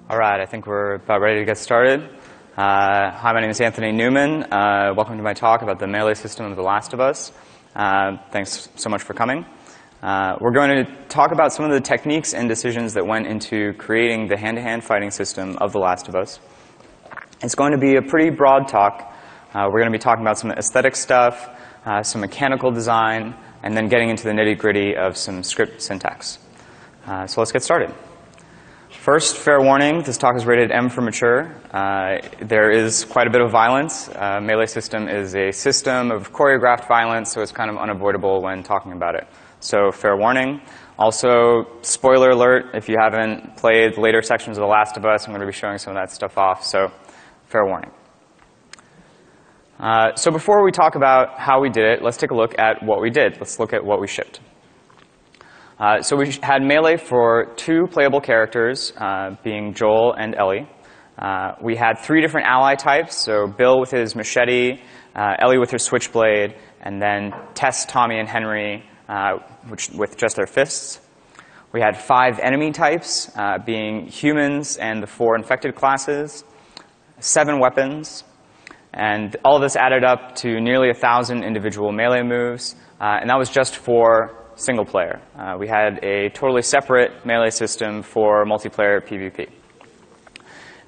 All right, I think we're about ready to get started. Hi, my name is Anthony Newman. Welcome to my talk about the melee system of The Last of Us. Thanks so much for coming. We're going to talk about some of the techniques and decisions that went into creating the hand-to-hand fighting system of The Last of Us. It's going to be a pretty broad talk. We're going to be talking about some aesthetic stuff, some mechanical design, and then getting into the nitty-gritty of some script syntax. So let's get started. First, fair warning, this talk is rated M for mature. There is quite a bit of violence. Melee system is a system of choreographed violence, so it's kind of unavoidable when talking about it. So fair warning. Also, spoiler alert, if you haven't played the later sections of The Last of Us, I'm going to be showing some of that stuff off, so fair warning. So before we talk about how we did it, let's take a look at what we did. Let's look at what we shipped. So we had Melee for 2 playable characters, being Joel and Ellie. We had 3 different ally types, so Bill with his machete, Ellie with her switchblade, and then Tess, Tommy, and Henry with just their fists. We had 5 enemy types, being humans and the 4 infected classes, 7 weapons, and all of this added up to nearly 1,000 individual melee moves, and that was just for single player. We had a totally separate melee system for multiplayer PvP.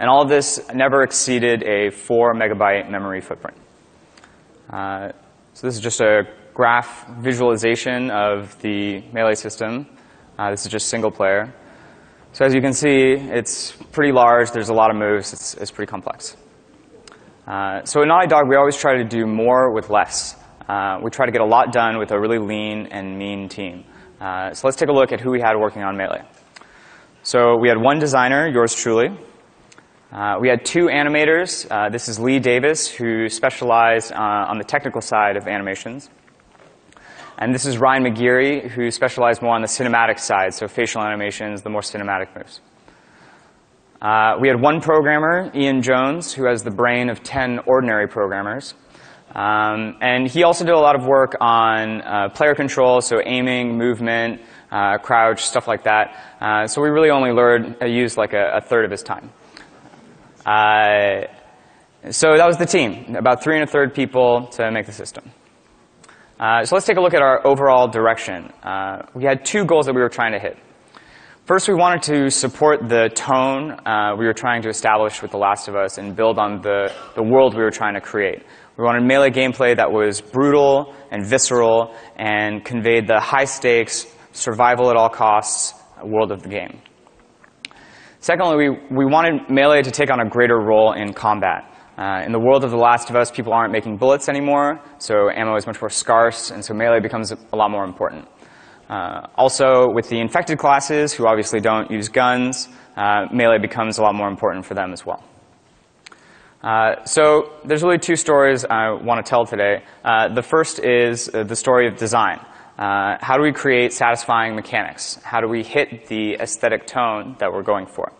And all of this never exceeded a 4 megabyte memory footprint. So this is just a graph visualization of the melee system. This is just single player. So as you can see, it's pretty large. There's a lot of moves. It's pretty complex. So at Naughty Dog, we always try to do more with less. We try to get a lot done with a really lean and mean team. So let's take a look at who we had working on Melee. So we had 1 designer, yours truly. We had 2 animators. This is Lee Davis, who specialized on the technical side of animations. And this is Ryan McGeary, who specialized more on the cinematic side, so facial animations, the more cinematic moves. We had 1 programmer, Ian Jones, who has the brain of 10 ordinary programmers. And he also did a lot of work on player control, so aiming, movement, crouch, stuff like that. So we really only used like a third of his time. So that was the team, about 3 1/3 people to make the system. So let's take a look at our overall direction. We had 2 goals that we were trying to hit. First, we wanted to support the tone we were trying to establish with The Last of Us and build on the world we were trying to create. We wanted melee gameplay that was brutal and visceral and conveyed the high-stakes, survival-at-all-costs world of the game. Secondly, we wanted Melee to take on a greater role in combat. In the world of The Last of Us, people aren't making bullets anymore, so ammo is much more scarce, and so Melee becomes a lot more important. Also, with the infected classes, who obviously don't use guns, Melee becomes a lot more important for them as well. So there's really 2 stories I want to tell today. The first is the story of design. How do we create satisfying mechanics? How do we hit the aesthetic tone that we're going for?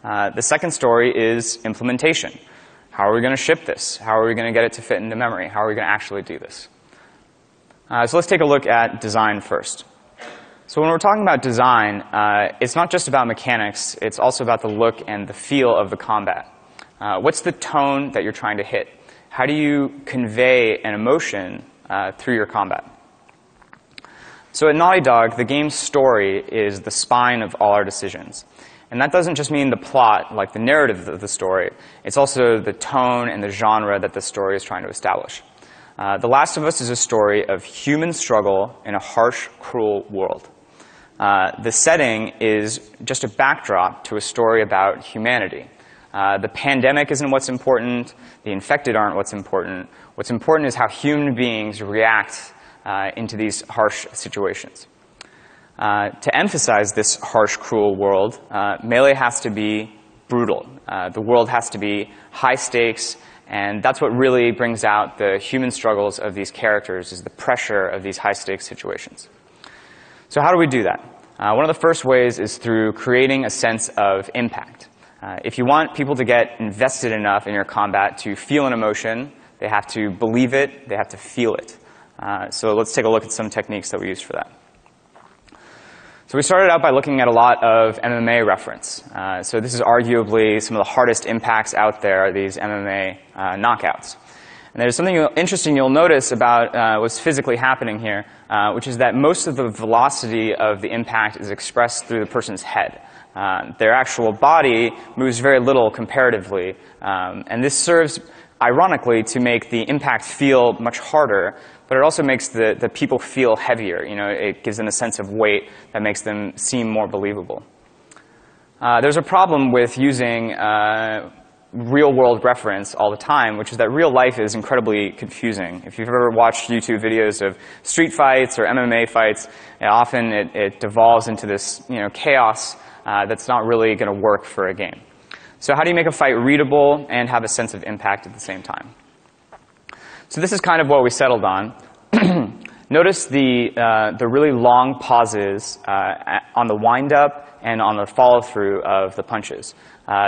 The second story is implementation. How are we going to ship this? How are we going to get it to fit into memory? How are we going to actually do this? So let's take a look at design first. So when we're talking about design, it's not just about mechanics. It's also about the look and the feel of the combat. What's the tone that you're trying to hit? How do you convey an emotion through your combat? So at Naughty Dog, the game's story is the spine of all our decisions. And that doesn't just mean the plot, like the narrative of the story. It's also the tone and the genre that the story is trying to establish. The Last of Us is a story of human struggle in a harsh, cruel world. The setting is just a backdrop to a story about humanity. The pandemic isn't what's important. The infected aren't what's important. What's important is how human beings react into these harsh situations. To emphasize this harsh, cruel world, Melee has to be brutal. The world has to be high stakes, and that's what really brings out the human struggles of these characters, is the pressure of these high stakes situations. So how do we do that? One of the first ways is through creating a sense of impact. If you want people to get invested enough in your combat to feel an emotion, they have to believe it, they have to feel it. So let's take a look at some techniques that we use for that. So we started out by looking at a lot of MMA reference. So this is arguably some of the hardest impacts out there, these MMA knockouts. And there's something interesting you'll notice about what's physically happening here, which is that most of the velocity of the impact is expressed through the person's head. Their actual body moves very little comparatively, and this serves, ironically, to make the impact feel much harder, but it also makes the people feel heavier. You know, it gives them a sense of weight that makes them seem more believable. There's a problem with using real-world reference all the time, which is that real life is incredibly confusing. If you've ever watched YouTube videos of street fights or MMA fights, often it devolves into this chaos that's not really going to work for a game. So how do you make a fight readable and have a sense of impact at the same time? So this is kind of what we settled on. Notice the really long pauses on the wind-up and on the follow-through of the punches.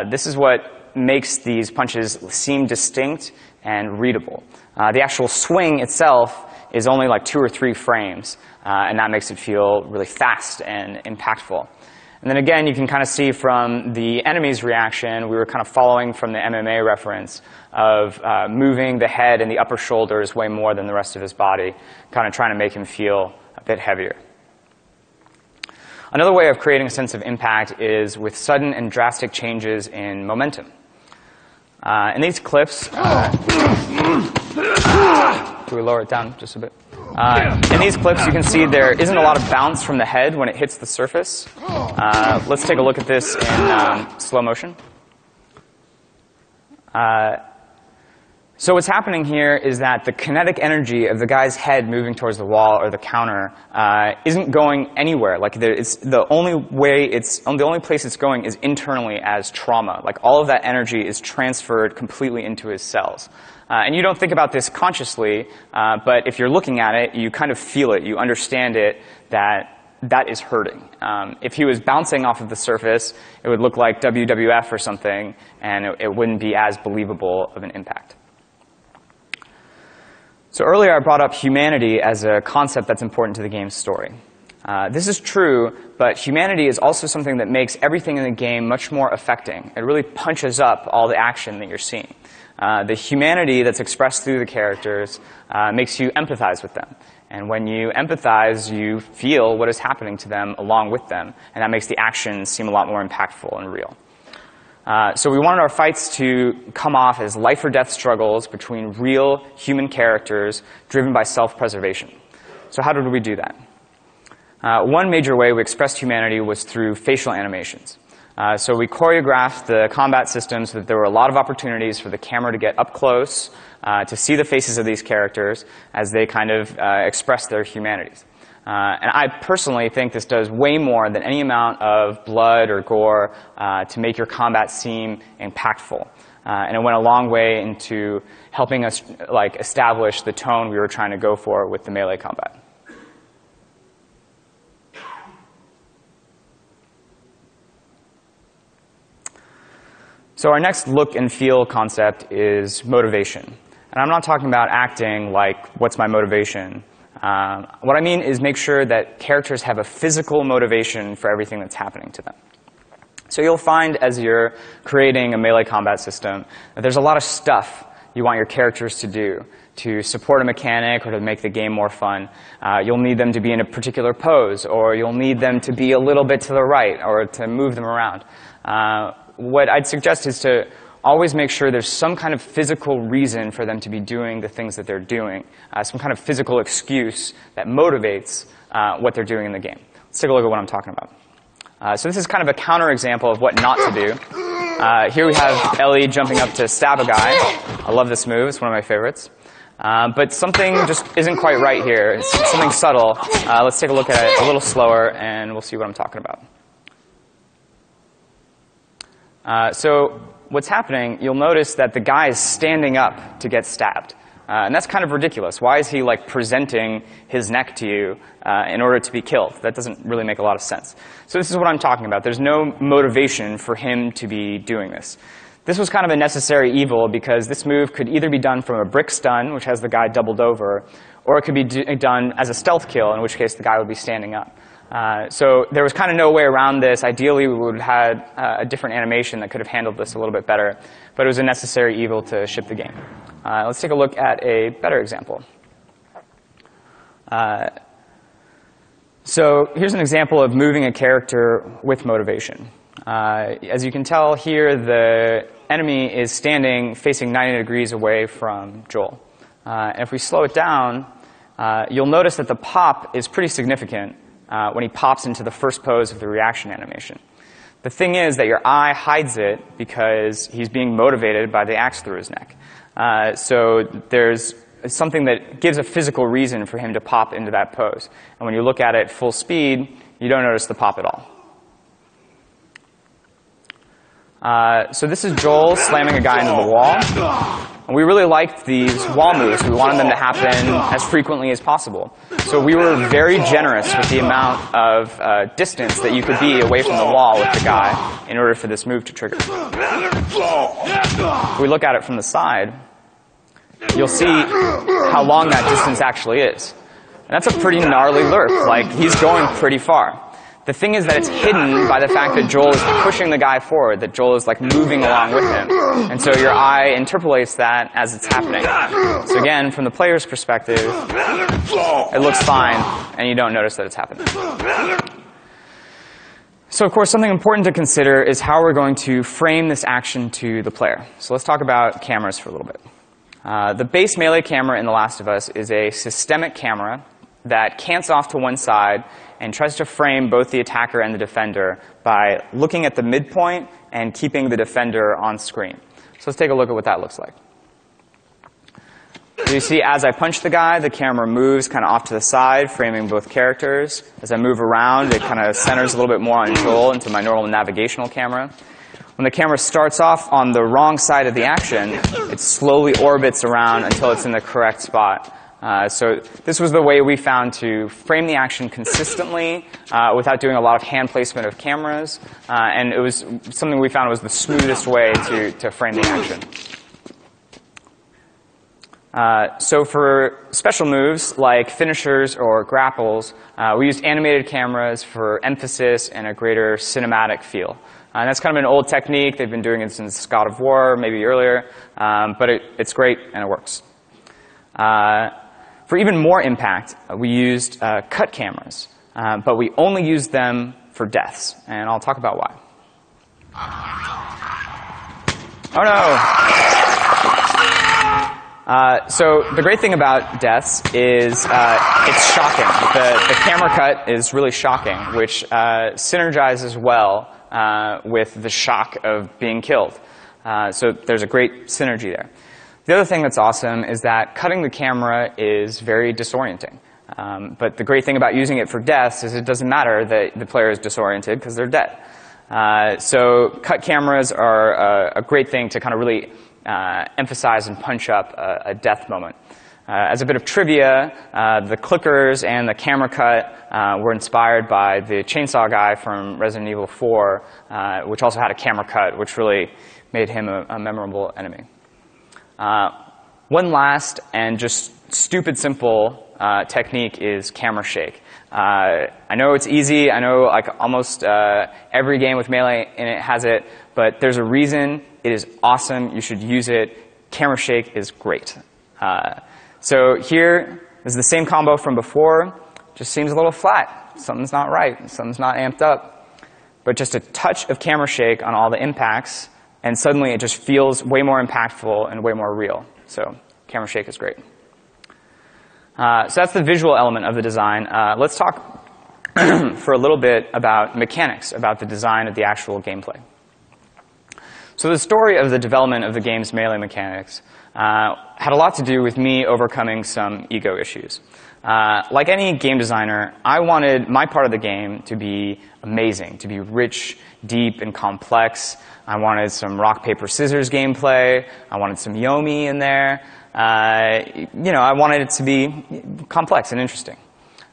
This is what makes these punches seem distinct and readable. The actual swing itself is only like 2 or 3 frames, and that makes it feel really fast and impactful. And then again, you can kind of see from the enemy's reaction, we were kind of following from the MMA reference of moving the head and the upper shoulders way more than the rest of his body, kind of trying to make him feel a bit heavier. Another way of creating a sense of impact is with sudden and drastic changes in momentum. In these clips, do we lower it down just a bit? In these clips, you can see there isn't a lot of bounce from the head when it hits the surface. Let's take a look at this in slow motion. So what's happening here is that the kinetic energy of the guy's head moving towards the wall or the counter isn't going anywhere. Like the only place it's going is internally as trauma. Like all of that energy is transferred completely into his cells. And you don't think about this consciously, but if you're looking at it, you kind of feel it. You understand it that is hurting. If he was bouncing off of the surface, it would look like WWF or something, and it wouldn't be as believable of an impact. So earlier I brought up humanity as a concept that's important to the game's story. This is true, but humanity is also something that makes everything in the game much more affecting. It really punches up all the action that you're seeing. The humanity that's expressed through the characters makes you empathize with them. And when you empathize, you feel what is happening to them along with them, and that makes the action seem a lot more impactful and real. So we wanted our fights to come off as life or death struggles between real human characters driven by self-preservation. So how did we do that? One major way we expressed humanity was through facial animations. So we choreographed the combat system so that there were a lot of opportunities for the camera to get up close, to see the faces of these characters as they kind of express their humanities. And I personally think this does way more than any amount of blood or gore to make your combat seem impactful. And it went a long way into helping us establish the tone we were trying to go for with the melee combat. So our next look and feel concept is motivation. And I'm not talking about acting like, what's my motivation? What I mean is make sure that characters have a physical motivation for everything that's happening to them. So you'll find as you're creating a melee combat system that there's a lot of stuff you want your characters to do to support a mechanic or to make the game more fun. You'll need them to be in a particular pose, or you'll need them to be a little bit to the right, or to move them around. What I'd suggest is to always make sure there's some kind of physical reason for them to be doing the things that they're doing, some kind of physical excuse that motivates what they're doing in the game. Let's take a look at what I'm talking about. So this is kind of a counterexample of what not to do. Here we have Ellie jumping up to stab a guy. I love this move. It's one of my favorites. But something just isn't quite right here. It's something subtle. Let's take a look at it a little slower, and we'll see what I'm talking about. So what's happening, you'll notice that the guy is standing up to get stabbed. And that's kind of ridiculous. Why is he presenting his neck to you in order to be killed? That doesn't really make a lot of sense. So this is what I'm talking about. There's no motivation for him to be doing this. This was kind of a necessary evil because this move could either be done from a brick stun, which has the guy doubled over, or it could be done as a stealth kill, in which case the guy would be standing up. So there was kind of no way around this. Ideally, we would have had a different animation that could have handled this a little bit better, but it was a necessary evil to ship the game. Let's take a look at a better example. So here's an example of moving a character with motivation. As you can tell here, the enemy is standing facing 90 degrees away from Joel. And if we slow it down, you'll notice that the pop is pretty significant when he pops into the first pose of the reaction animation. The thing is that your eye hides it because he's being motivated by the axe through his neck. So there's something that gives a physical reason for him to pop into that pose. And when you look at it full speed, you don't notice the pop at all. So this is Joel slamming a guy into the wall. And we really liked these wall moves. We wanted them to happen as frequently as possible. So we were very generous with the amount of distance that you could be away from the wall with the guy in order for this move to trigger. If we look at it from the side, you'll see how long that distance actually is. And that's a pretty gnarly lerp. Like, he's going pretty far. The thing is that it's hidden by the fact that Joel is pushing the guy forward, that Joel is like moving along with him. And so your eye interpolates that as it's happening. So again, from the player's perspective, it looks fine, and you don't notice that it's happening. So of course, something important to consider is how we're going to frame this action to the player. So let's talk about cameras for a little bit. The base melee camera in The Last of Us is a systemic camera that cants off to one side and tries to frame both the attacker and the defender by looking at the midpoint and keeping the defender on screen. So let's take a look at what that looks like. You see, as I punch the guy, the camera moves kind of off to the side, framing both characters. As I move around, it kind of centers a little bit more on Joel into my normal navigational camera. When the camera starts off on the wrong side of the action, it slowly orbits around until it's in the correct spot. So this was the way we found to frame the action consistently without doing a lot of hand placement of cameras. And it was something we found was the smoothest way to frame the action. So for special moves like finishers or grapples, we used animated cameras for emphasis and a greater cinematic feel. And that's kind of an old technique. They've been doing it since God of War, maybe earlier. But it's great, and it works. For even more impact, we used cut cameras. But we only used them for deaths. And I'll talk about why. Oh, no. So the great thing about deaths is it's shocking. The camera cut is really shocking, which synergizes well with the shock of being killed. So there's a great synergy there. The other thing that's awesome is that cutting the camera is very disorienting. But the great thing about using it for deaths is it doesn't matter that the player is disoriented because they're dead. So cut cameras are a great thing to kind of really emphasize and punch up a death moment. As a bit of trivia, the clickers and the camera cut were inspired by the chainsaw guy from Resident Evil 4, which also had a camera cut, which really made him a memorable enemy. One last and just stupid simple technique is camera shake. I know it's easy. I know like almost every game with Melee in it has it, but there's a reason. It is awesome. You should use it. Camera shake is great. So here is the same combo from before. Just seems a little flat. Something's not right. Something's not amped up. But just a touch of camera shake on all the impacts, and suddenly it just feels way more impactful and way more real. So camera shake is great. So that's the visual element of the design. Let's talk for a little bit about mechanics, about the design of the actual gameplay. So the story of the development of the game's melee mechanics had a lot to do with me overcoming some ego issues. Like any game designer, I wanted my part of the game to be amazing, to be rich, deep, and complex. I wanted some rock, paper, scissors gameplay. I wanted some Yomi in there. I wanted it to be complex and interesting.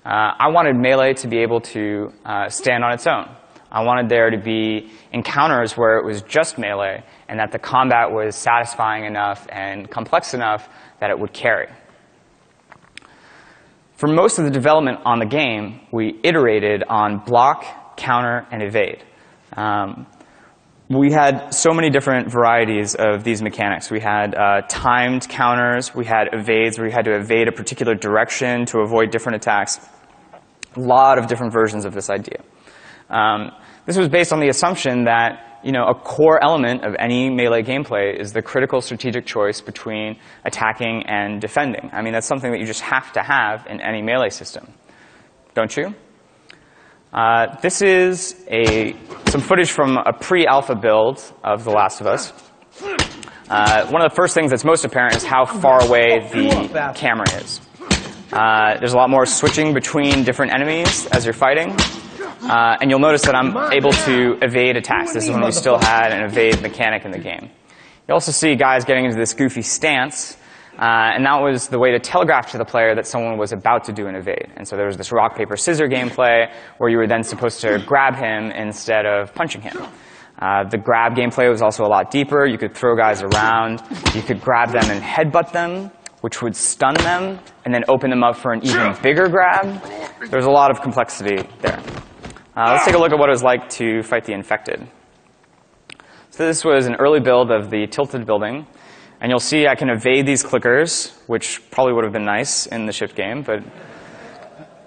I wanted Melee to be able to stand on its own. I wanted there to be encounters where it was just Melee and that the combat was satisfying enough and complex enough that it would carry. For most of the development on the game, we iterated on block, counter, and evade. We had so many different varieties of these mechanics. We had timed counters, we had evades where you had to evade a particular direction to avoid different attacks. A lot of different versions of this idea. This was based on the assumption that a core element of any melee gameplay is the critical strategic choice between attacking and defending. I mean, that's something that you just have to have in any melee system. Don't you? This is some footage from a pre-alpha build of The Last of Us. One of the first things that's most apparent is how far away the camera is. There's a lot more switching between different enemies as you're fighting. And you'll notice that I'm able to evade attacks. This is when we still had an evade mechanic in the game. You also see guys getting into this goofy stance, and that was the way to telegraph to the player that someone was about to do an evade. And so there was this rock, paper, scissors gameplay where you were then supposed to grab him instead of punching him. The grab gameplay was also a lot deeper. You could throw guys around. You could grab them and headbutt them, which would stun them and then open them up for an even bigger grab. There's a lot of complexity there. Let's take a look at what it was like to fight the infected. So this was an early build of the tilted building. And you'll see I can evade these clickers, which probably would have been nice in the shift game.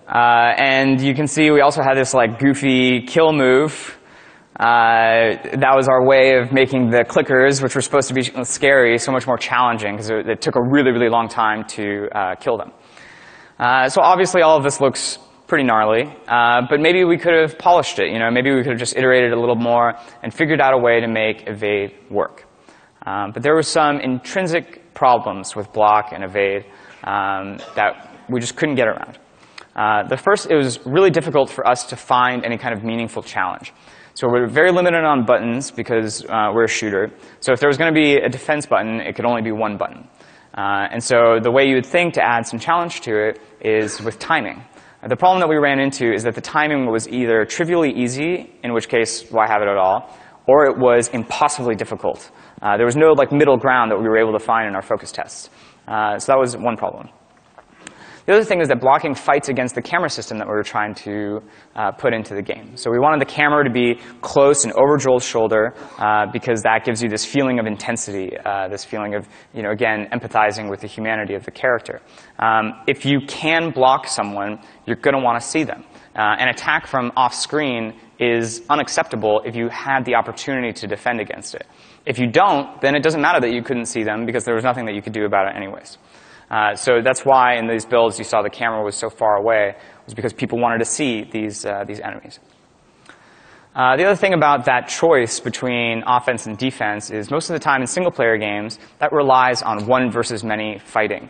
And you can see we also had this goofy kill move. That was our way of making the clickers, which were supposed to be scary, so much more challenging, because it took a really, really long time to kill them. So obviously all of this looks pretty gnarly, but maybe we could have polished it. Maybe we could have just iterated a little more and figured out a way to make evade work. But there were some intrinsic problems with block and evade that we just couldn't get around. The first, it was really difficult for us to find any kind of meaningful challenge. So we're very limited on buttons because we're a shooter. So if there was going to be a defense button, it could only be one button. And so the way you would think to add some challenge to it is with timing. The problem that we ran into is that the timing was either trivially easy, in which case, why have it at all, or it was impossibly difficult. There was no middle ground that we were able to find in our focus tests. So that was one problem. The other thing is that blocking fights against the camera system that we were trying to put into the game. So we wanted the camera to be close and over Joel's shoulder because that gives you this feeling of intensity, this feeling of, again, empathizing with the humanity of the character. If you can block someone, you're going to want to see them. An attack from off-screen is unacceptable if you had the opportunity to defend against it. If you don't, then it doesn't matter that you couldn't see them because there was nothing that you could do about it anyways. So that's why in these builds you saw the camera was so far away, was because people wanted to see these enemies. The other thing about that choice between offense and defense is most of the time in single-player games, that relies on one versus many fighting.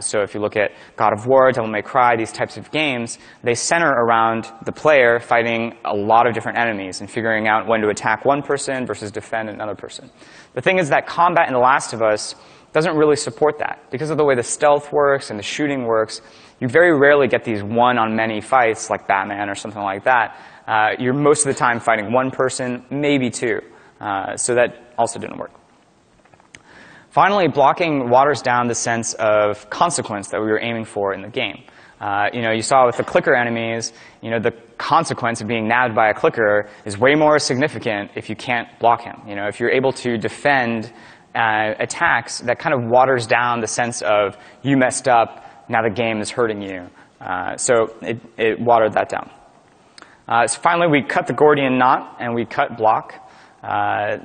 So if you look at God of War, Devil May Cry, these types of games, they center around the player fighting a lot of different enemies and figuring out when to attack one person versus defend another person. The thing is that combat in The Last of Us doesn't really support that. Because of the way the stealth works and the shooting works, you very rarely get these one-on-many fights like Batman or something like that. You're most of the time fighting one person, maybe two. So that also didn't work. Finally, blocking waters down the sense of consequence that we were aiming for in the game. You saw with the clicker enemies, the consequence of being nabbed by a clicker is way more significant if you can't block him. If you're able to defend attacks, that kind of waters down the sense of you messed up, now the game is hurting you. So it watered that down. So finally, we cut the Gordian knot and we cut block.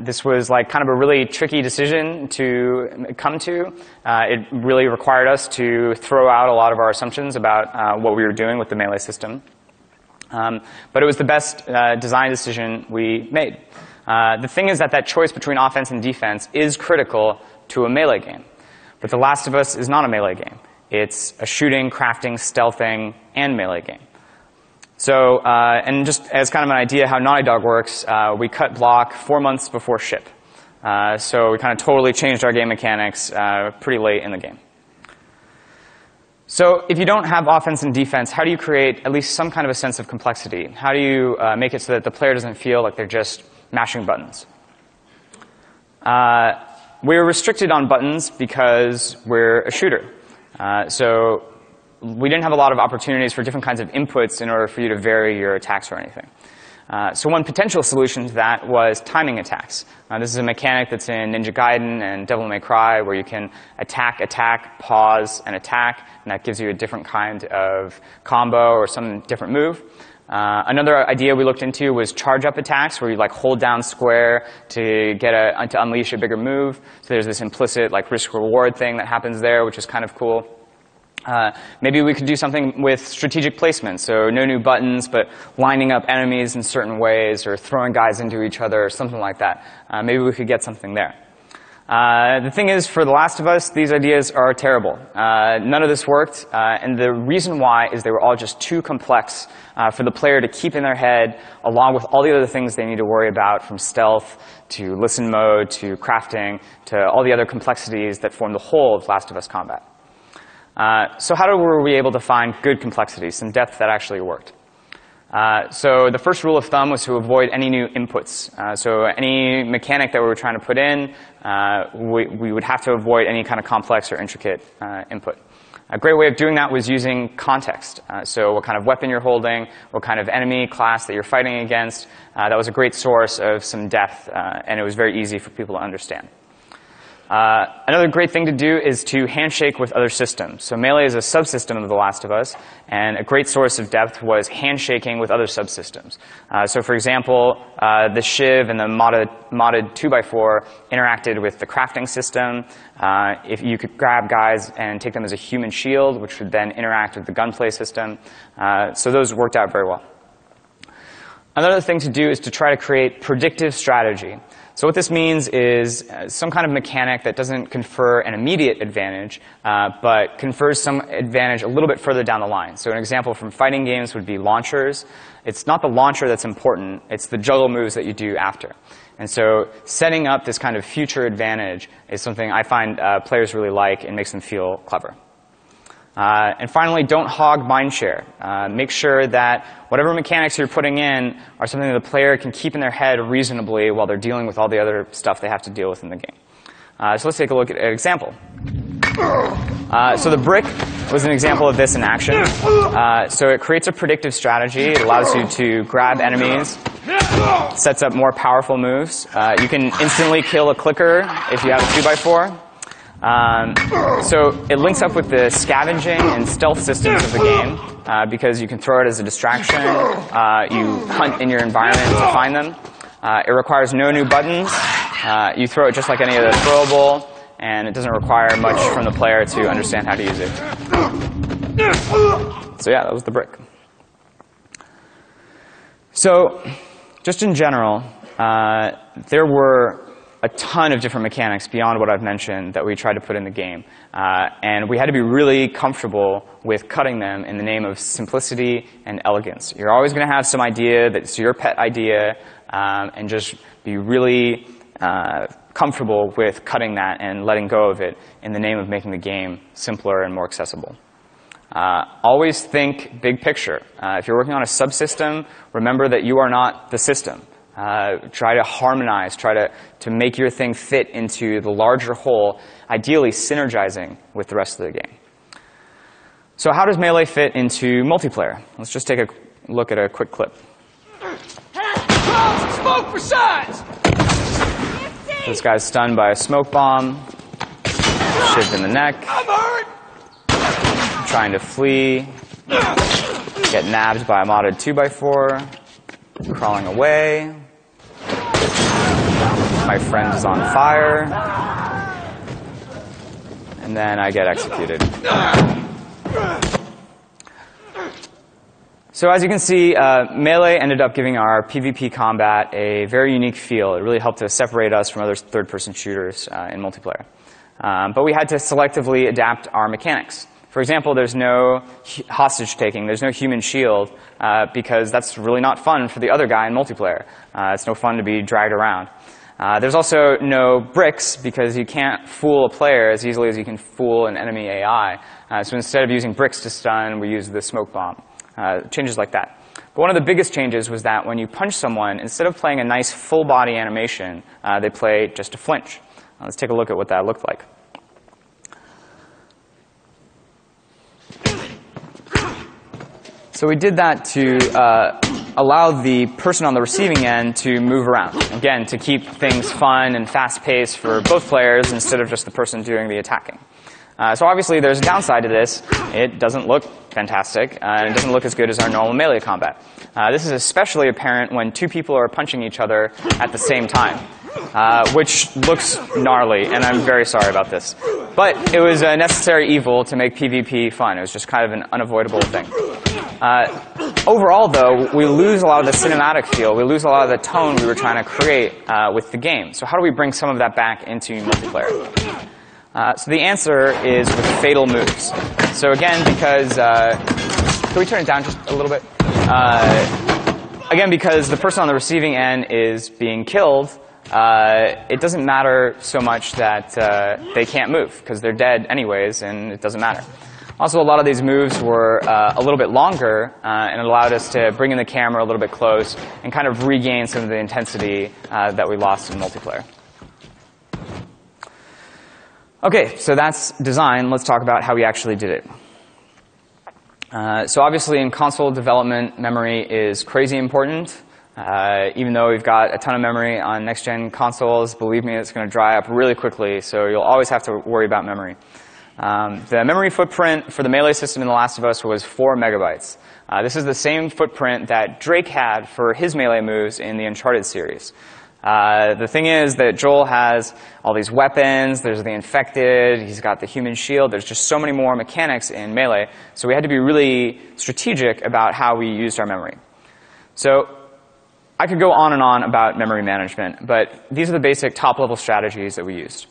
This was kind of a really tricky decision to come to. It really required us to throw out a lot of our assumptions about what we were doing with the melee system. But it was the best design decision we made. The thing is that choice between offense and defense is critical to a melee game. But The Last of Us is not a melee game. It's a shooting, crafting, stealthing, and melee game. So, and just as kind of an idea how Naughty Dog works, we cut block 4 months before ship. So we kind of totally changed our game mechanics pretty late in the game. So if you don't have offense and defense, how do you create at least some kind of a sense of complexity? How do you make it so that the player doesn't feel like they're just mashing buttons? We're restricted on buttons because we're a shooter. So we didn't have a lot of opportunities for different kinds of inputs in order for you to vary your attacks or anything. So one potential solution to that was timing attacks. This is a mechanic that's in Ninja Gaiden and Devil May Cry, where you can attack, pause, and attack, and that gives you a different kind of combo or some different move. Another idea we looked into was charge-up attacks, where you like hold down square to to unleash a bigger move. So there's this implicit like risk-reward thing that happens there, which is kind of cool. Maybe we could do something with strategic placement, so no new buttons, but lining up enemies in certain ways, or throwing guys into each other, or something like that. Maybe we could get something there. The thing is, for The Last of Us, these ideas are terrible. None of this worked, and the reason why is they were all just too complex for the player to keep in their head, along with all the other things they need to worry about, from stealth to listen mode to crafting to all the other complexities that form the whole of Last of Us combat. So how were we able to find good complexity, some depth that actually worked? So the first rule of thumb was to avoid any new inputs. So any mechanic that we were trying to put in, we would have to avoid any kind of complex or intricate input. A great way of doing that was using context. So what kind of weapon you're holding, what kind of enemy class that you're fighting against. That was a great source of some depth, and it was very easy for people to understand. Another great thing to do is to handshake with other systems. So Melee is a subsystem of The Last of Us, and a great source of depth was handshaking with other subsystems. So for example, the Shiv and the modded 2x4 interacted with the crafting system. If you could grab guys and take them as a human shield, which would then interact with the gunplay system. So those worked out very well. Another thing to do is to try to create predictive strategy. So what this means is some kind of mechanic that doesn't confer an immediate advantage, but confers some advantage a little bit further down the line. So an example from fighting games would be launchers. It's not the launcher that's important, it's the juggle moves that you do after. And so setting up this kind of future advantage is something I find players really like and makes them feel clever. And finally, don't hog mindshare. Make sure that whatever mechanics you're putting in are something that the player can keep in their head reasonably while they're dealing with all the other stuff they have to deal with in the game. So let's take a look at an example. So the brick was an example of this in action. So it creates a predictive strategy. It allows you to grab enemies, sets up more powerful moves. You can instantly kill a clicker if you have a 2x4. So it links up with the scavenging and stealth systems of the game because you can throw it as a distraction. You hunt in your environment to find them. It requires no new buttons. You throw it just like any other throwable, and it doesn't require much from the player to understand how to use it. So yeah, that was the brick. So just in general, there were a ton of different mechanics beyond what I've mentioned that we tried to put in the game. And we had to be really comfortable with cutting them in the name of simplicity and elegance. You're always going to have some idea that's your pet idea, and just be really comfortable with cutting that and letting go of it in the name of making the game simpler and more accessible. Always think big picture. If you're working on a subsystem, remember that you are not the system. Try to harmonize, try to make your thing fit into the larger whole, ideally synergizing with the rest of the game. So how does Melee fit into multiplayer? Let's just take a look at a quick clip. Smoke for shots! This guy's stunned by a smoke bomb, shivved in the neck, I'm hurt! trying to flee, get nabbed by a modded 2x4, crawling away. My friend is on fire. And then I get executed. So as you can see, Melee ended up giving our PvP combat a very unique feel. It really helped to separate us from other third-person shooters in multiplayer. But we had to selectively adapt our mechanics. For example, there's no hostage-taking, there's no human shield, because that's really not fun for the other guy in multiplayer. It's no fun to be dragged around. There's also no bricks, because you can't fool a player as easily as you can fool an enemy AI. So instead of using bricks to stun, we use the smoke bomb. Changes like that. But one of the biggest changes was that when you punch someone, instead of playing a nice full-body animation, they play just a flinch. Let's take a look at what that looked like. So we did that to allow the person on the receiving end to move around. Again, to keep things fun and fast-paced for both players instead of just the person doing the attacking. So obviously there's a downside to this. It doesn't look fantastic, and it doesn't look as good as our normal melee combat. This is especially apparent when two people are punching each other at the same time, which looks gnarly, and I'm very sorry about this. But it was a necessary evil to make PvP fun. It was just kind of an unavoidable thing. Overall, though, we lose a lot of the cinematic feel. We lose a lot of the tone we were trying to create with the game. So how do we bring some of that back into multiplayer? So the answer is with fatal moves. So again, because can we turn it down just a little bit? Again, because the person on the receiving end is being killed, it doesn't matter so much that they can't move, because they're dead anyways, and it doesn't matter. Also, a lot of these moves were a little bit longer, and it allowed us to bring in the camera a little bit close and kind of regain some of the intensity that we lost in multiplayer. Okay, so that's design. Let's talk about how we actually did it. So obviously in console development, memory is crazy important. Even though we've got a ton of memory on next-gen consoles, believe me, it's going to dry up really quickly, so you'll always have to worry about memory. The memory footprint for the Melee system in The Last of Us was 4 megabytes. This is the same footprint that Drake had for his Melee moves in the Uncharted series. The thing is that Joel has all these weapons, there's the infected, he's got the human shield, there's just so many more mechanics in Melee, so we had to be really strategic about how we used our memory. So I could go on and on about memory management, but these are the basic top-level strategies that we used.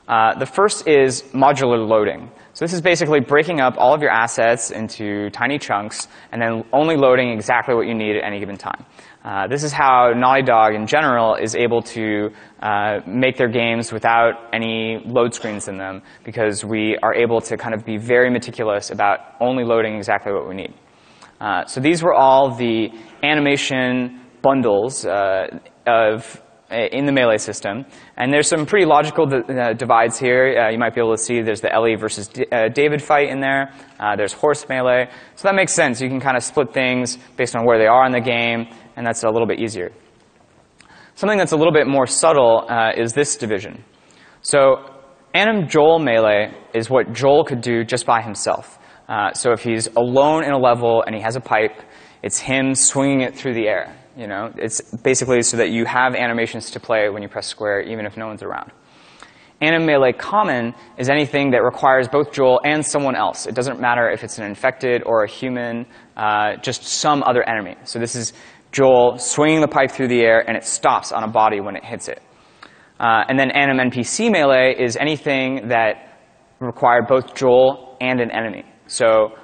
The first is modular loading. So this is basically breaking up all of your assets into tiny chunks and then only loading exactly what you need at any given time. This is how Naughty Dog in general is able to make their games without any load screens in them, because we are able to kind of be very meticulous about only loading exactly what we need. So these were all the animation bundles in the Melee system. And there's some pretty logical divides here. You might be able to see there's the Ellie versus David fight in there. There's horse melee. So that makes sense. You can kind of split things based on where they are in the game, and that's a little bit easier. Something that's a little bit more subtle is this division. So Anim Joel melee is what Joel could do just by himself. So if he's alone in a level and he has a pipe, it's him swinging it through the air. You know, it's basically so that you have animations to play when you press square, even if no one's around. Anim melee common is anything that requires both Joel and someone else. It doesn't matter if it's an infected or a human, just some other enemy. So this is Joel swinging the pipe through the air, and it stops on a body when it hits it. And then Anim NPC melee is anything that required both Joel and an enemy. So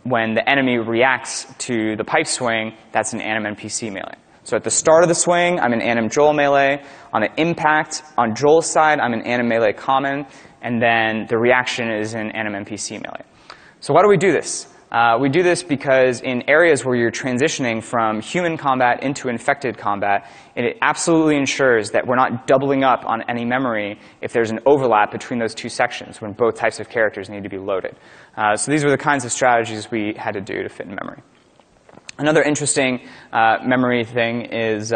when the enemy reacts to the pipe swing, that's an Anim NPC melee. So at the start of the swing, I'm an Anim Joel melee. On the impact, on Joel's side, I'm an Anim melee common. And then the reaction is an Anim NPC melee. So why do we do this? We do this because in areas where you're transitioning from human combat into infected combat, it absolutely ensures that we're not doubling up on any memory if there's an overlap between those two sections when both types of characters need to be loaded. So these were the kinds of strategies we had to do to fit in memory. Another interesting memory thing is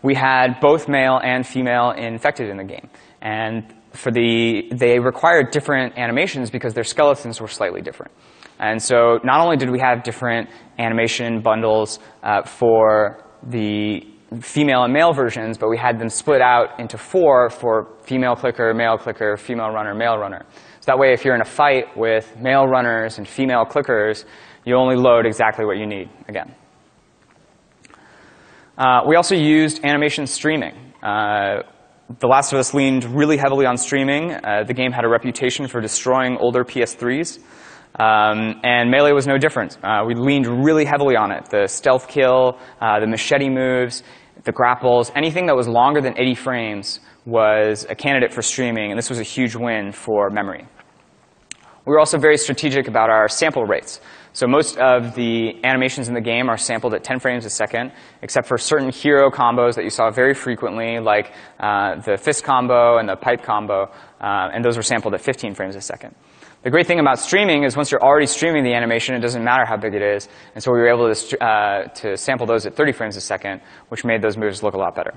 we had both male and female infected in the game. And they required different animations because their skeletons were slightly different. And so not only did we have different animation bundles for the female and male versions, but we had them split out into 4 for female clicker, female runner, male runner. So that way, if you're in a fight with male runners and female clickers, you only load exactly what you need again. We also used animation streaming. The Last of Us leaned really heavily on streaming. The game had a reputation for destroying older PS3s. And Melee was no different. We leaned really heavily on it. The stealth kill, the machete moves, the grapples, anything that was longer than 80 frames was a candidate for streaming, and this was a huge win for memory. We were also very strategic about our sample rates. So most of the animations in the game are sampled at 10 frames a second, except for certain hero combos that you saw very frequently, like the fist combo and the pipe combo, and those were sampled at 15 frames a second. The great thing about streaming is once you're already streaming the animation, it doesn't matter how big it is. And so we were able to sample those at 30 frames a second, which made those moves look a lot better.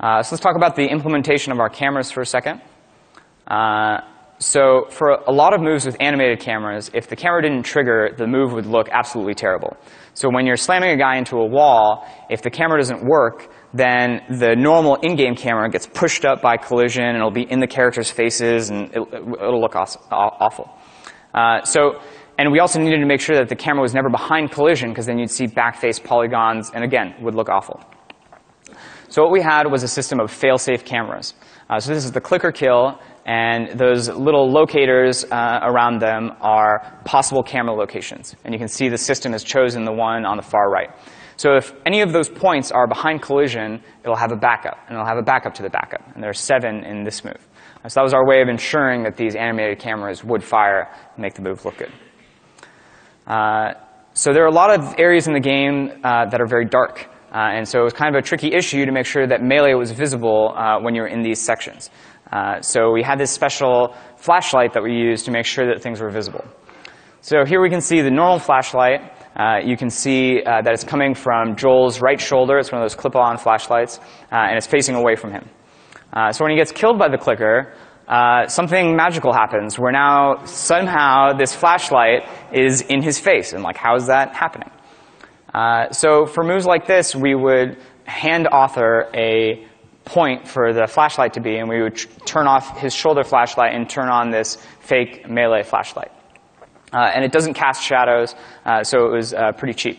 So let's talk about the implementation of our cameras for a second. So for a lot of moves with animated cameras, if the camera didn't trigger, the move would look absolutely terrible. So when you're slamming a guy into a wall, if the camera doesn't work, then the normal in-game camera gets pushed up by collision, and it'll be in the characters' faces, and it'll look awful. And we also needed to make sure that the camera was never behind collision, because then you'd see back-face polygons, and again, would look awful. So what we had was a system of fail-safe cameras. So this is the clicker kill, and those little locators around them are possible camera locations. And you can see the system has chosen the one on the far right. So if any of those points are behind collision, it'll have a backup, and it'll have a backup to the backup. And there are 7 in this move. So that was our way of ensuring that these animated cameras would fire and make the move look good. So there are a lot of areas in the game that are very dark. And so it was kind of a tricky issue to make sure that melee was visible when you're in these sections. So we had this special flashlight that we used to make sure that things were visible. So here we can see the normal flashlight. You can see that it's coming from Joel's right shoulder. It's one of those clip-on flashlights, and it's facing away from him. So when he gets killed by the clicker, something magical happens, where now somehow this flashlight is in his face. And like, how is that happening? So for moves like this, we would hand author a point for the flashlight to be, and we would turn off his shoulder flashlight and turn on this fake melee flashlight. And it doesn't cast shadows, so it was pretty cheap.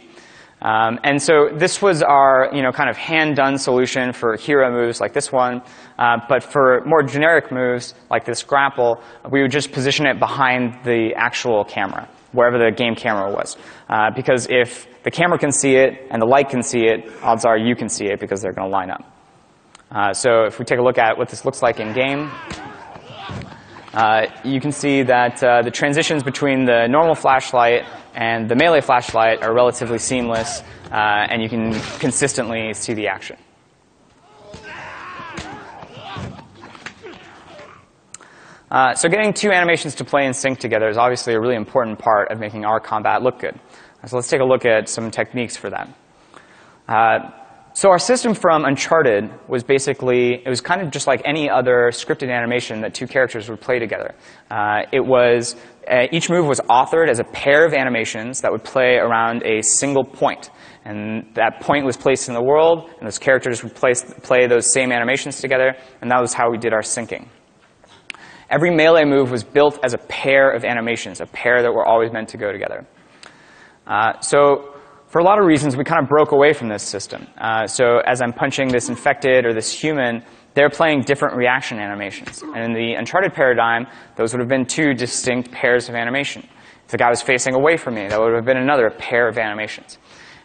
And so this was our kind of hand-done solution for hero moves like this one. But for more generic moves like this grapple, we would just position it behind the actual camera, wherever the game camera was. Because if the camera can see it and the light can see it, odds are you can see it because they're going to line up. So if we take a look at what this looks like in game, you can see that the transitions between the normal flashlight and the melee flashlight are relatively seamless, and you can consistently see the action. So getting 2 animations to play in sync together is obviously a really important part of making our combat look good. So let's take a look at some techniques for that. So our system from Uncharted was basically, it was kind of just like any other scripted animation that 2 characters would play together. Each move was authored as a pair of animations that would play around a single point. And that point was placed in the world, and those characters would play those same animations together, and that was how we did our syncing. Every melee move was built as a pair of animations, a pair that were always meant to go together. So for a lot of reasons, we kind of broke away from this system. So as I'm punching this infected or this human, they're playing different reaction animations. And in the Uncharted paradigm, those would have been 2 distinct pairs of animation. If the guy was facing away from me, that would have been another pair of animations.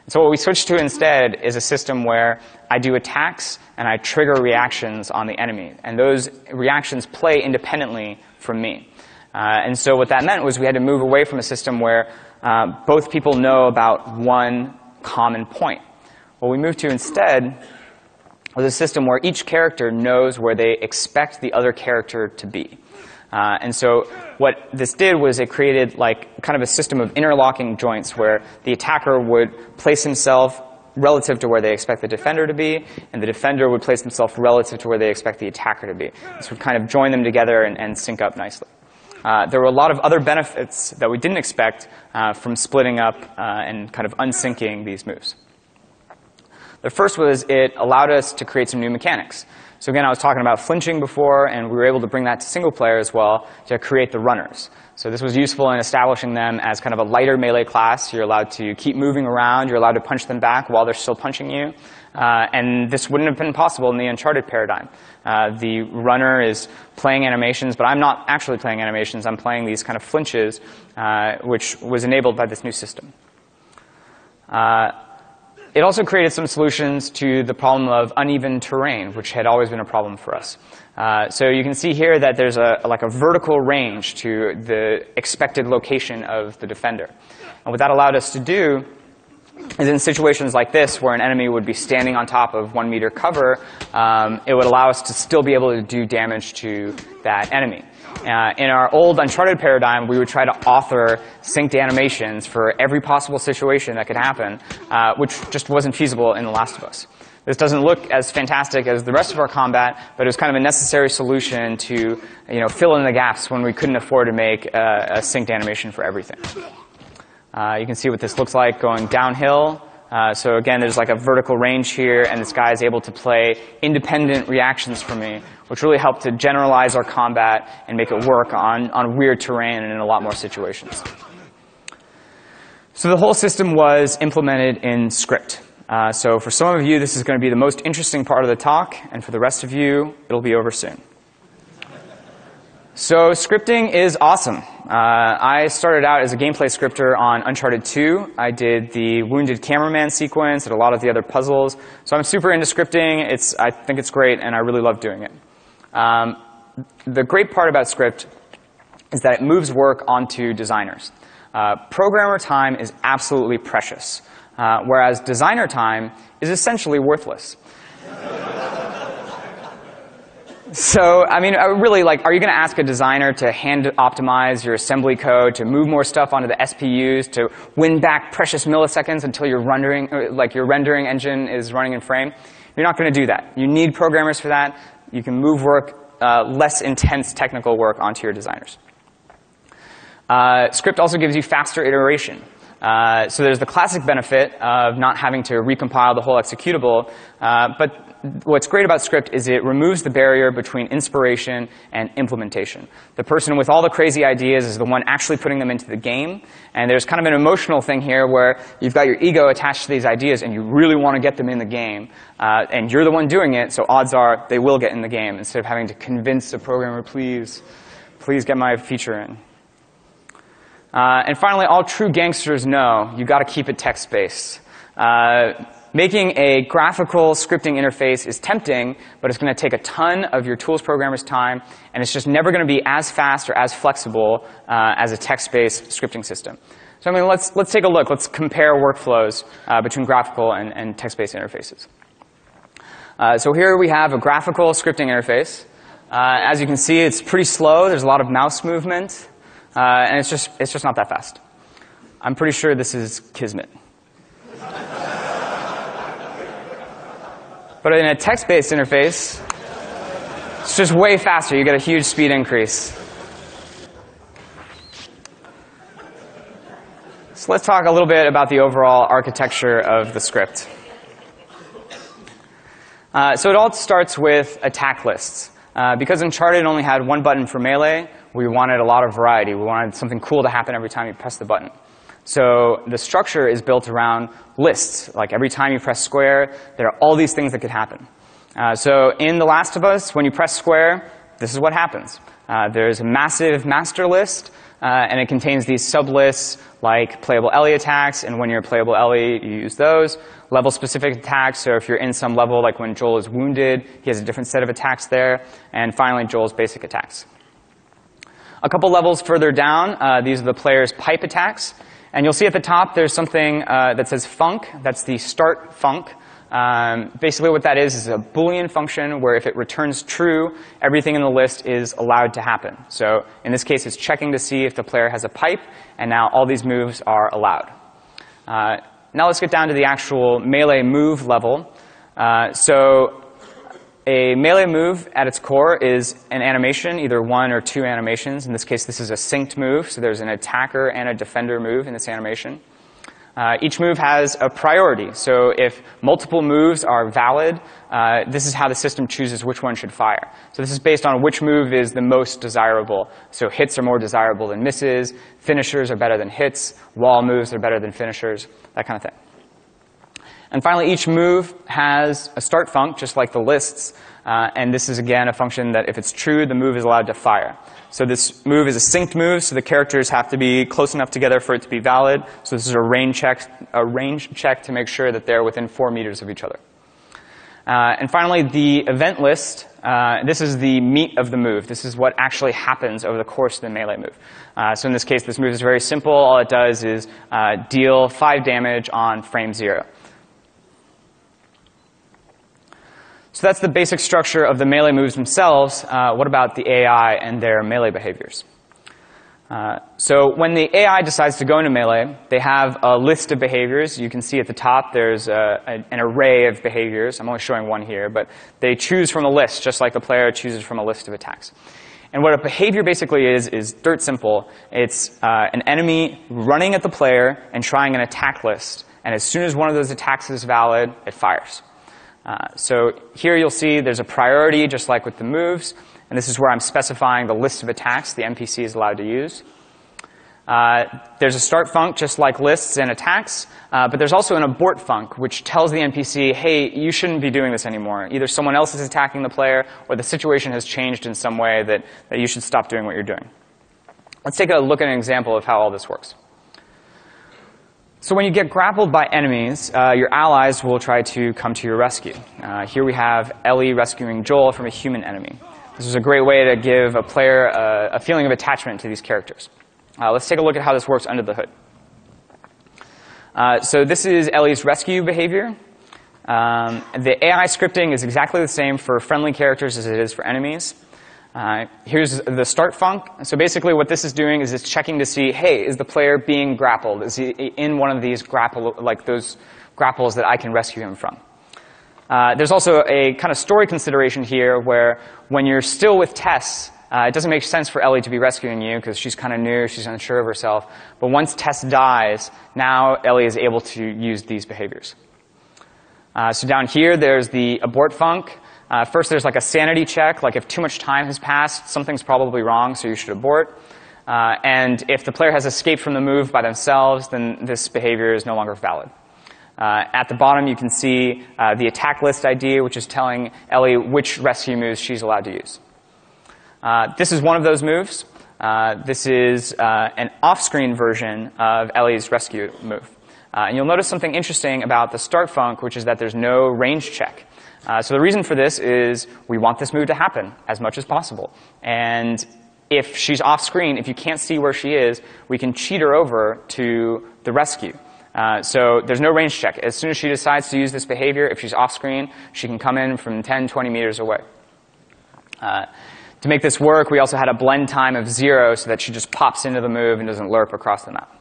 And so what we switched to instead is a system where I do attacks and I trigger reactions on the enemy. And those reactions play independently from me. And so what that meant was we had to move away from a system where both people know about one common point. What we moved to instead was a system where each character knows where they expect the other character to be. And so what this did was it created like kind of a system of interlocking joints where the attacker would place himself relative to where they expect the defender to be, and the defender would place himself relative to where they expect the attacker to be. This would kind of join them together and sync up nicely. There were a lot of other benefits that we didn't expect from splitting up and kind of unsyncing these moves. The first was it allowed us to create some new mechanics. So again, I was talking about flinching before, and we were able to bring that to single player as well to create the runners. So this was useful in establishing them as kind of a lighter melee class. You're allowed to keep moving around. You're allowed to punch them back while they're still punching you. And this wouldn't have been possible in the Uncharted paradigm. The runner is playing animations, but I'm not actually playing animations. I'm playing these kind of flinches, which was enabled by this new system. It also created some solutions to the problem of uneven terrain, which had always been a problem for us. So you can see here that there's like a vertical range to the expected location of the defender. And what that allowed us to do is in situations like this, where an enemy would be standing on top of 1 meter cover, it would allow us to still be able to do damage to that enemy. In our old Uncharted paradigm, we would try to author synced animations for every possible situation that could happen, which just wasn't feasible in The Last of Us. This doesn't look as fantastic as the rest of our combat, but it was kind of a necessary solution to fill in the gaps when we couldn't afford to make a synced animation for everything. You can see what this looks like going downhill. So again, there's like a vertical range here, and this guy is able to play independent reactions for me, which really helped to generalize our combat and make it work on weird terrain and in a lot more situations. So the whole system was implemented in script. So for some of you, this is going to be the most interesting part of the talk, and for the rest of you, it'll be over soon. So scripting is awesome. I started out as a gameplay scripter on Uncharted 2. I did the wounded cameraman sequence and a lot of the other puzzles. So I'm super into scripting. I think it's great, and I really love doing it. The great part about script is that it moves work onto designers. Programmer time is absolutely precious, whereas designer time is essentially worthless. So, I mean, really, are you going to ask a designer to hand optimize your assembly code, to move more stuff onto the SPUs, to win back precious milliseconds until your rendering engine is running in frame? You're not going to do that. You need programmers for that. You can move work, less intense technical work onto your designers. Script also gives you faster iteration. So there's the classic benefit of not having to recompile the whole executable, but what's great about script is it removes the barrier between inspiration and implementation. The person with all the crazy ideas is the one actually putting them into the game, and there's kind of an emotional thing here where you've got your ego attached to these ideas and you really want to get them in the game, and you're the one doing it, so odds are they will get in the game instead of having to convince a programmer, please get my feature in. And finally, all true gangsters know you got to keep it text-based. Making a graphical scripting interface is tempting, but it's going to take a ton of your tools programmer's time, and it's just never going to be as fast or as flexible as a text-based scripting system. So I mean, let's take a look. Let's compare workflows between graphical and text-based interfaces. So here we have a graphical scripting interface. As you can see, it's pretty slow. There's a lot of mouse movement, and it's just not that fast. I'm pretty sure this is Kismet. But in a text-based interface, it's just way faster. You get a huge speed increase. So let's talk a little bit about the overall architecture of the script. So it all starts with attack lists. Because Uncharted only had one button for melee, we wanted a lot of variety. We wanted something cool to happen every time you press the button. So the structure is built around lists. Like every time you press square, there are all these things that could happen. So in The Last of Us, when you press square, this is what happens. There's a massive master list, and it contains these sub-lists like playable Ellie attacks, and when you're playable Ellie, you use those. Level-specific attacks, so if you're in some level, like when Joel is wounded, he has a different set of attacks there. And finally, Joel's basic attacks. A couple levels further down, these are the player's pipe attacks. And you'll see at the top there's something that says func. That's the start func. Basically what that is a Boolean function where if it returns true, everything in the list is allowed to happen. So in this case, it's checking to see if the player has a pipe, and now all these moves are allowed. Now let's get down to the actual melee move level. So a melee move at its core is an animation, either one or two animations. In this case, this is a synced move, so there's an attacker and a defender move in this animation. Each move has a priority, so if multiple moves are valid, this is how the system chooses which one should fire. So this is based on which move is the most desirable. So hits are more desirable than misses, finishers are better than hits, wall moves are better than finishers, that kind of thing. And finally, each move has a start func, just like the lists. And this is, again, a function that if it's true, the move is allowed to fire. So this move is a synced move, so the characters have to be close enough together for it to be valid. So this is a range check to make sure that they're within 4 meters of each other. And finally, the event list. This is the meat of the move. This is what actually happens over the course of the melee move. So in this case, this move is very simple. All it does is deal 5 damage on frame 0. So that's the basic structure of the melee moves themselves. What about the AI and their melee behaviors? So when the AI decides to go into melee, they have a list of behaviors. You can see at the top there's an array of behaviors. I'm only showing one here, but they choose from a list, just like the player chooses from a list of attacks. And what a behavior basically is dirt simple. It's an enemy running at the player and trying an attack list. And as soon as one of those attacks is valid, it fires. So here you'll see there's a priority, just like with the moves. And this is where I'm specifying the list of attacks the NPC is allowed to use. There's a start func, just like lists and attacks. But there's also an abort func, which tells the NPC, hey, you shouldn't be doing this anymore. Either someone else is attacking the player, or the situation has changed in some way that you should stop doing what you're doing. Let's take a look at an example of how all this works. So when you get grappled by enemies, your allies will try to come to your rescue. Here we have Ellie rescuing Joel from a human enemy. This is a great way to give a player a feeling of attachment to these characters. Let's take a look at how this works under the hood. So this is Ellie's rescue behavior. The AI scripting is exactly the same for friendly characters as it is for enemies. Here's the start func. So basically what this is doing is it's checking to see, hey, is the player being grappled? Is he in one of these those grapples that I can rescue him from? There's also a kind of story consideration here where when you're still with Tess, it doesn't make sense for Ellie to be rescuing you because she's kind of new, she's unsure of herself. But once Tess dies, now Ellie is able to use these behaviors. So down here, there's the abort func. First, there's like a sanity check, like if too much time has passed, something's probably wrong, so you should abort. And if the player has escaped from the move by themselves, then this behavior is no longer valid. At the bottom, you can see the attack list ID, which is telling Ellie which rescue moves she's allowed to use. This is one of those moves. This is an off-screen version of Ellie's rescue move. And you'll notice something interesting about the start func, which is that there's no range check. So the reason for this is we want this move to happen as much as possible. And if she's off-screen, if you can't see where she is, we can cheat her over to the rescue. So there's no range check. As soon as she decides to use this behavior, if she's off-screen, she can come in from 10, 20 meters away. To make this work, we also had a blend time of 0 so that she just pops into the move and doesn't lerp across the map.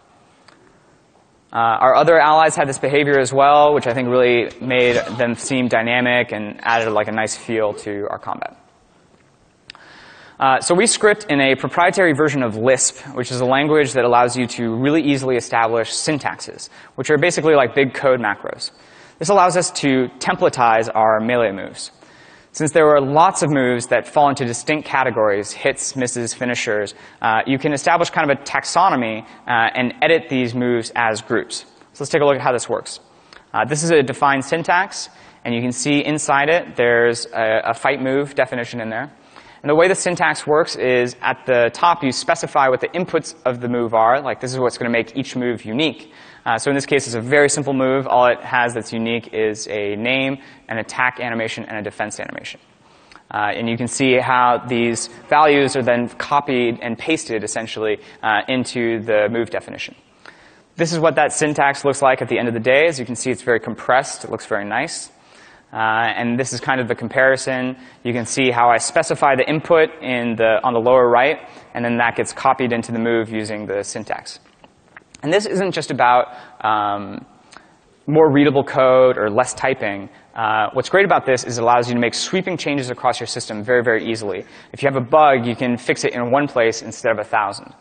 Our other allies had this behavior as well, which I think really made them seem dynamic and added like a nice feel to our combat. So we script in a proprietary version of Lisp, which is a language that allows you to really easily establish syntaxes, which are basically like big code macros. This allows us to templatize our melee moves. Since there were lots of moves that fall into distinct categories, hits, misses, finishers, you can establish kind of a taxonomy and edit these moves as groups. So let's take a look at how this works. This is a defined syntax, and you can see inside it there's a fight move definition in there. And the way the syntax works is at the top you specify what the inputs of the move are, like this is what's going to make each move unique. So in this case, it's a very simple move. All it has that's unique is a name, an attack animation, and a defense animation. And you can see how these values are then copied and pasted, essentially, into the move definition. This is what that syntax looks like at the end of the day. As you can see, it's very compressed. It looks very nice. And this is kind of the comparison. You can see how I specify the input on the lower right, and then that gets copied into the move using the syntax. And this isn't just about more readable code or less typing. What's great about this is it allows you to make sweeping changes across your system very, very easily. If you have a bug, you can fix it in one place instead of 1,000.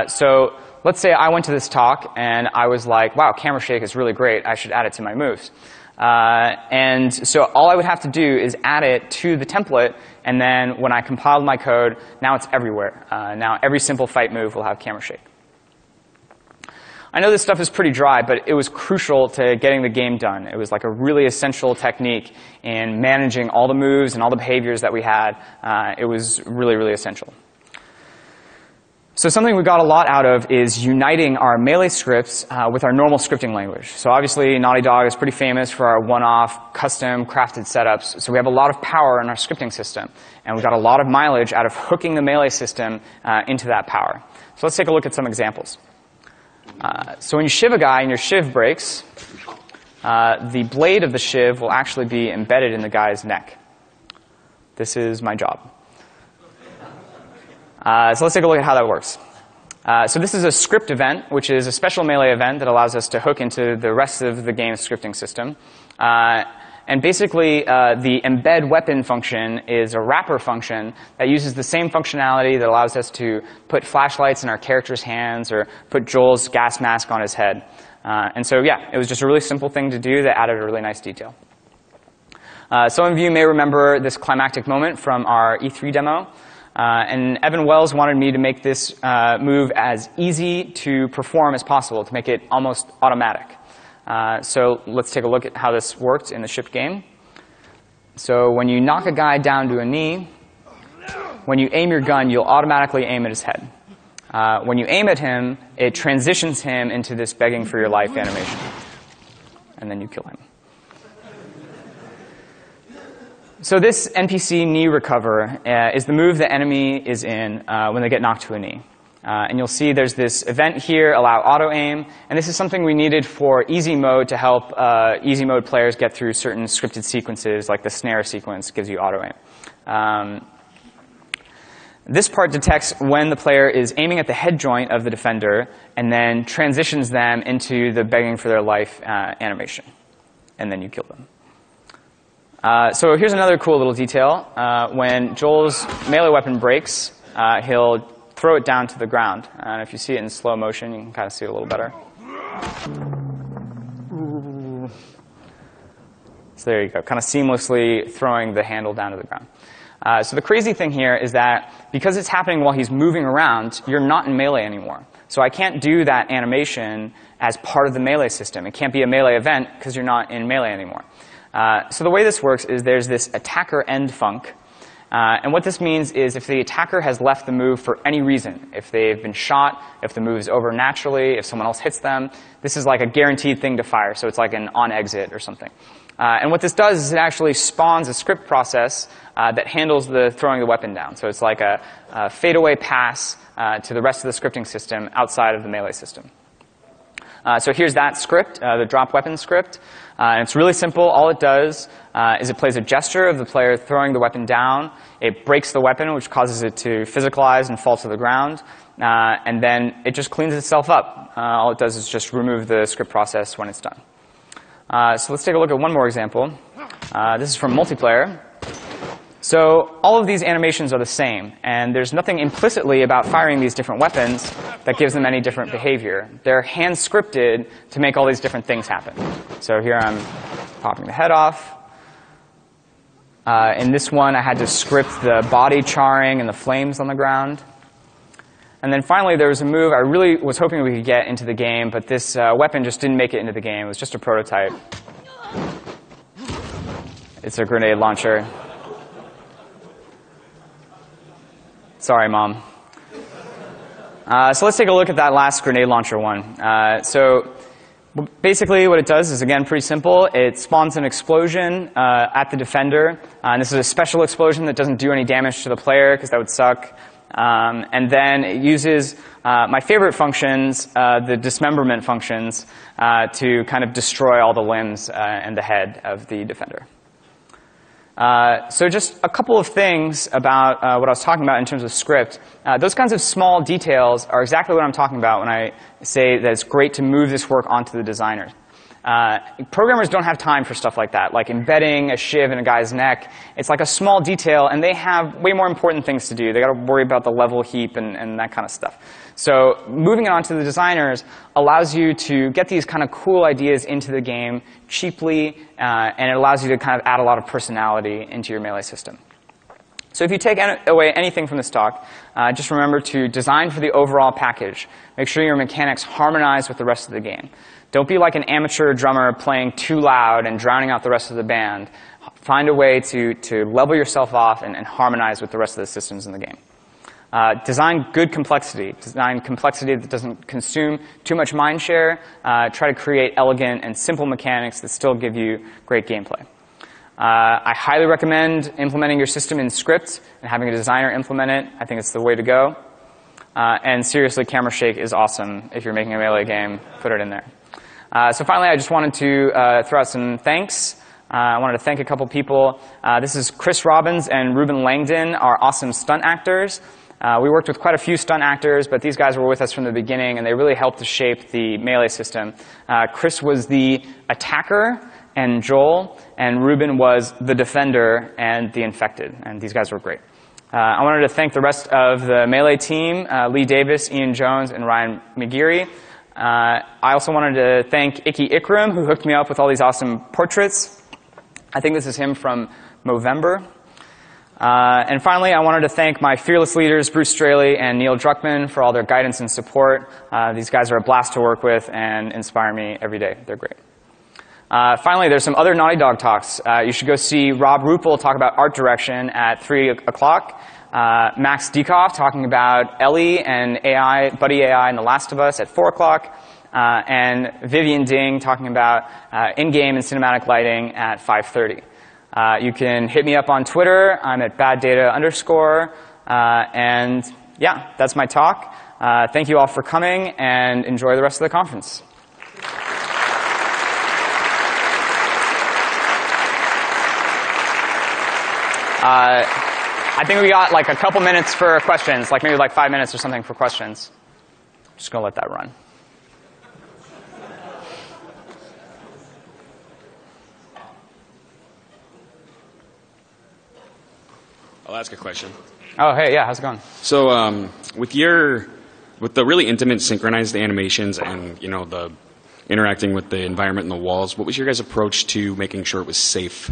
So let's say I went to this talk and I was like, wow, camera shake is really great. I should add it to my moves. And so all I would have to do is add it to the template, and then when I compiled my code, now it's everywhere. Now every simple fight move will have camera shake. I know this stuff is pretty dry, but it was crucial to getting the game done. It was like a really essential technique in managing all the moves and all the behaviors that we had. It was really, really essential. So something we got a lot out of is uniting our melee scripts with our normal scripting language. So obviously, Naughty Dog is pretty famous for our one-off, custom, crafted setups. So we have a lot of power in our scripting system. And we got a lot of mileage out of hooking the melee system into that power. So let's take a look at some examples. So when you shiv a guy and your shiv breaks, the blade of the shiv will actually be embedded in the guy's neck. This is my job. So let's take a look at how that works. So this is a script event, which is a special Melee event that allows us to hook into the rest of the game's scripting system. And basically, the embed weapon function is a wrapper function that uses the same functionality that allows us to put flashlights in our character's hands or put Joel's gas mask on his head. And so, yeah, it was just a really simple thing to do that added a really nice detail. Some of you may remember this climactic moment from our E3 demo. And Evan Wells wanted me to make this move as easy to perform as possible, to make it almost automatic. So let's take a look at how this worked in the shipped game. So when you knock a guy down to a knee, when you aim your gun, you'll automatically aim at his head. When you aim at him, it transitions him into this begging for your life animation. And then you kill him. So this NPC knee recover is the move the enemy is in when they get knocked to a knee. And you'll see there's this event here, allow auto-aim. And this is something we needed for easy mode to help easy mode players get through certain scripted sequences, like the snare sequence gives you auto-aim. This part detects when the player is aiming at the head joint of the defender and then transitions them into the begging for their life animation. And then you kill them. So here's another cool little detail. When Joel's melee weapon breaks, he'll throw it down to the ground. And if you see it in slow motion, you can kind of see it a little better. So there you go, kind of seamlessly throwing the handle down to the ground. So the crazy thing here is that because it's happening while he's moving around, you're not in Melee anymore. So I can't do that animation as part of the Melee system. It can't be a Melee event because you're not in Melee anymore. So the way this works is there's this attacker end func. And what this means is if the attacker has left the move for any reason, if they've been shot, if the move is over naturally, if someone else hits them, this is like a guaranteed thing to fire. So it's like an on-exit or something. And what this does is it actually spawns a script process that handles the throwing the weapon down. So it's like a fadeaway pass to the rest of the scripting system outside of the Melee system. So here's that script, the drop weapon script. And it's really simple. All it does is it plays a gesture of the player throwing the weapon down. It breaks the weapon, which causes it to physicalize and fall to the ground. And then it just cleans itself up. All it does is just remove the script process when it's done. So let's take a look at one more example. This is from multiplayer. So all of these animations are the same, and there's nothing implicitly about firing these different weapons that gives them any different behavior. They're hand-scripted to make all these different things happen. So here I'm popping the head off. In this one, I had to script the body charring and the flames on the ground. And then finally, there was a move I really was hoping we could get into the game, but this weapon just didn't make it into the game. It was just a prototype. It's a grenade launcher. Sorry, Mom. So let's take a look at that last grenade launcher one. So basically what it does is, again, pretty simple. It spawns an explosion at the defender. And this is a special explosion that doesn't do any damage to the player, because that would suck. And then it uses my favorite functions, the dismemberment functions, to kind of destroy all the limbs and the head of the defender. So just a couple of things about what I was talking about in terms of script. Those kinds of small details are exactly what I'm talking about when I say that it's great to move this work onto the designer. Programmers don't have time for stuff like that, like embedding a shiv in a guy's neck. It's like a small detail, and they have way more important things to do. They got to worry about the level heap and that kind of stuff. So moving it onto the designers allows you to get these kind of cool ideas into the game cheaply, and it allows you to kind of add a lot of personality into your Melee system. So if you take away anything from this talk, just remember to design for the overall package. Make sure your mechanics harmonize with the rest of the game. Don't be like an amateur drummer playing too loud and drowning out the rest of the band. Find a way to level yourself off and harmonize with the rest of the systems in the game. Design good complexity. Design complexity that doesn't consume too much mind share. Try to create elegant and simple mechanics that still give you great gameplay. I highly recommend implementing your system in script and having a designer implement it. I think it's the way to go. And seriously, camera shake is awesome. If you're making a Melee game, put it in there. So finally, I just wanted to throw out some thanks. I wanted to thank a couple people. This is Chris Robbins and Ruben Langdon, our awesome stunt actors. We worked with quite a few stunt actors, but these guys were with us from the beginning, and they really helped to shape the Melee system. Chris was the attacker and Joel, and Ruben was the defender and the infected, and these guys were great. I wanted to thank the rest of the Melee team, Lee Davis, Ian Jones, and Ryan McGeary. I also wanted to thank Icky Ikram, who hooked me up with all these awesome portraits. I think this is him from Movember. And finally, I wanted to thank my fearless leaders, Bruce Straley and Neil Druckmann, for all their guidance and support. These guys are a blast to work with and inspire me every day. They're great. Finally, there's some other Naughty Dog talks. You should go see Rob Ruppel talk about art direction at 3 o'clock. Max Diekoff talking about Ellie and AI, Buddy AI and The Last of Us at 4 o'clock. And Vivian Ding talking about in-game and cinematic lighting at 5:30. You can hit me up on Twitter. I'm at baddata_. And yeah, that's my talk. Thank you all for coming, and enjoy the rest of the conference. I think we got like a couple minutes for questions, like maybe like 5 minutes or something for questions. Just going to let that run. I'll ask a question. Oh, hey, yeah, how's it going? So with the really intimate synchronized animations and the interacting with the environment and the walls, what was your guys' approach to making sure it was safe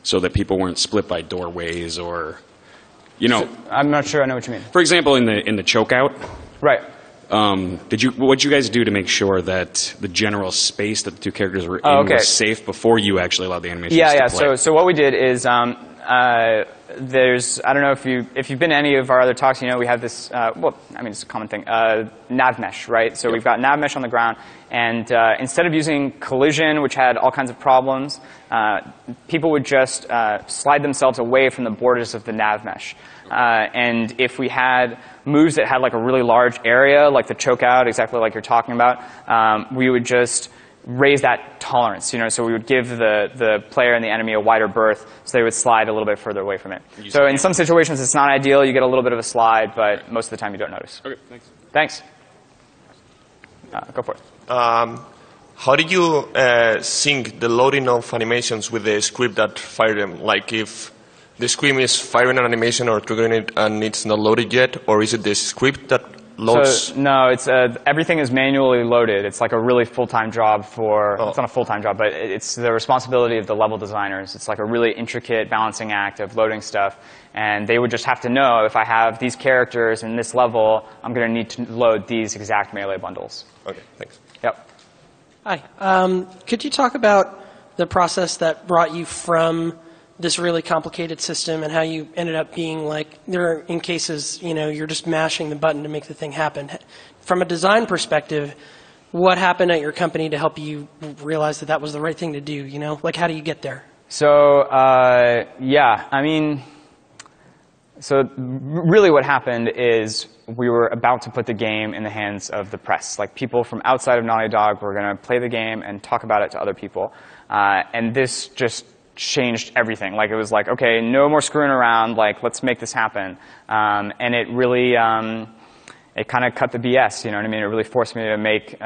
so that people weren't split by doorways or, So, I'm not sure I know what you mean. For example, in the chokeout. Right. What'd you guys do to make sure that the general space that the two characters were in was safe before you actually allowed the animations to play? So what we did is there's, I don't know if you've been to any of our other talks, we have this, it's a common thing, nav mesh, right? So we've got nav mesh on the ground, and instead of using collision, which had all kinds of problems, people would just slide themselves away from the borders of the nav mesh. And if we had moves that had like a really large area, like the chokeout, exactly like you're talking about, we would just raise that tolerance, so we would give the player and the enemy a wider berth so they would slide a little bit further away from it. So in some situations it's not ideal, you get a little bit of a slide, but most of the time you don't notice. Okay, thanks. Thanks. Go for it. How did you sync the loading of animations with the script that fired them? Like if the script is firing an animation or triggering it and it's not loaded yet, or is it the script that loads? So, no, it's everything is manually loaded. It's like a really full-time job for, it's not a full-time job, but it's the responsibility of the level designers. It's like a really intricate balancing act of loading stuff. And they would just have to know, if I have these characters in this level, I'm going to need to load these exact Melee bundles. Okay, thanks. Yep. Hi. Could you talk about the process that brought you from this really complicated system and how you ended up being like, there are in cases, you're just mashing the button to make the thing happen. From a design perspective, what happened at your company to help you realize that that was the right thing to do, Like, how do you get there? So, so really what happened is we were about to put the game in the hands of the press. Like, people from outside of Naughty Dog were going to play the game and talk about it to other people. And this just changed everything. Like, it was like, okay, no more screwing around, like, let's make this happen. And it really, it kind of cut the BS, you know what I mean? It really forced me to make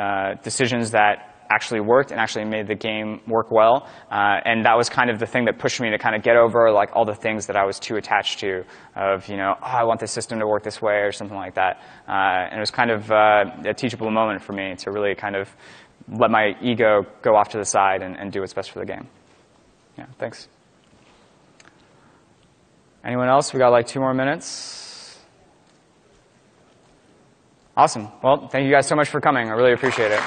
decisions that actually worked and actually made the game work well. And that was kind of the thing that pushed me to kind of get over like all the things that I was too attached to of, I want this system to work this way or something like that. And it was kind of a teachable moment for me to really kind of let my ego go off to the side and do what's best for the game. Yeah, thanks. Anyone else? We got like 2 more minutes. Awesome. Well, thank you guys so much for coming. I really appreciate it.